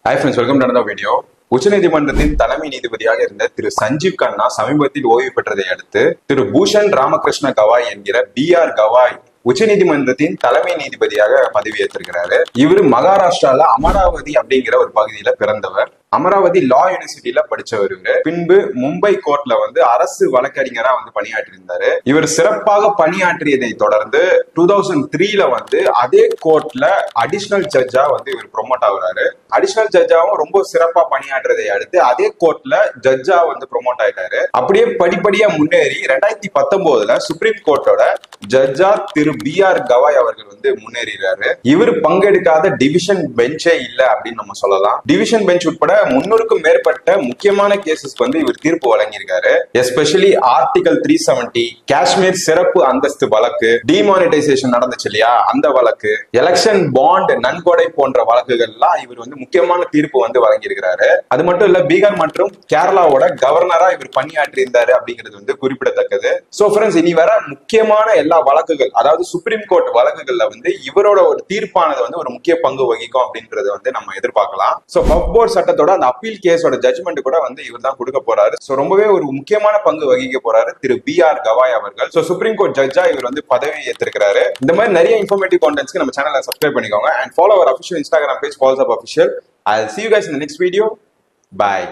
Hi friends, welcome to another video. உச்சநீதிமன்றத்தின் தலைமை நீதிபதியாக இருந்த திரு சஞ்சீவ் கண்ணா சமீபத்தில் ஓய்வு பெற்றதை அடுத்து திரு பூஷன் ராமகிருஷ்ண கவாய் என்கிற BR கவாய் உச்சநீதிமன்றத்தின் தலைமை நீதிபதியாக பதவியேற்றிருக்கிறாரு. இவர் மகாராஷ்டிரால அமராவதி அப்படிங்கிற ஒரு பகுதியில பிறந்தவர். அமராவதி லா யூனிவர்சிட்டியில படிச்சவர். பின்பு மும்பை கோர்ட்ல அரசு வழக்கறிஞரா பணியாற்றி இருந்தாரு. இவர் சிறப்பாக பணியாற்றியதை தொடர்ந்து 2003ல அதே கோர்ட்ல அடிஷனல் ஜட்ஜா இவர் ப்ரொமோட் ஆகுறாரு. அடிஷனல் ஜட்ஜாவும் ரொம்ப சிறப்பா பணியாற்றுறதை அடுத்து அதே கோர்ட்ல ஜட்ஜா ப்ரொமோட் ஆயிட்டாரு. அப்படியே படிப்படியா முன்னேறி 2019ல சுப்ரீம் கோர்ட்டோட ஜட்ஜா திரு BR கவாய் அவர்கள் முன்னேறாரு. இவர் பங்கெடுக்காத டிவிஷன் பெஞ்சே இல்ல அப்படின்னு நம்ம சொல்லலாம். டிவிஷன் பெஞ்ச் உட்பட 300க்கும் மேற்பட்ட முக்கியமான கேசஸ் இவர் தீர்ப்பு வழங்கியிருக்காரு. எஸ்பெஷலி ஆர்டிகல் 370 காஷ்மீர் சிறப்பு அந்தஸ்து வழக்கு, டிமானிட்டைசேஷன் நடந்துச்சு இல்லையா அந்த வழக்கு, எலெக்ஷன் பாண்ட் நன்கொடை போன்ற வழக்குகள்லாம் இவர் முக்கியமான தீர்ப்பு வழங்கியிருக்கிறாரு. அது மட்டும் இல்ல, பீகார் மற்றும் கேரளாவோட கவர்னரா இவர் பணியாற்றி இருந்தாரு அப்படிங்கிறது குறிப்பிடத்தக்கது. சோ ஃப்ரெண்ட்ஸ், இனி வர முக்கியமான எல்லா வழக்குகள், அதாவது சுப்ரீம் கோர்ட் வழக்குகள்ல இவரோட ஒரு தீர்ப்பானது ஒரு முக்கிய பங்கு வகிக்கும் அப்படின்றத நம்ம எதிர்பார்க்கலாம். சோ வக்ஃப் போர்டு சட்டத்தோட அந்த அப்பீல் கேஸோட ஜட்ஜ்மெண்ட் கூட இவர் தான் கொடுக்க போறாரு. சோ ரொம்பவே ஒரு முக்கியமான பங்கு வகிக்க போறாரு திரு BR கவாய் அவர்கள். சோ சுப்ரீம் கோர்ட் ஜட்ஜா இவர் பதவி ஏற்றிருக்கிறாரு. இந்த மாதிரி நிறைய இன்ஃபர்மேட்டிவ் கான்டென்ட்ஸ்க்கு நம்ம சேனலை சப்ஸ்கிரைப் பண்ணிக்கோங்க and follow our official Instagram page, Falls Up Official. I'll see you guys in the next video. Bye.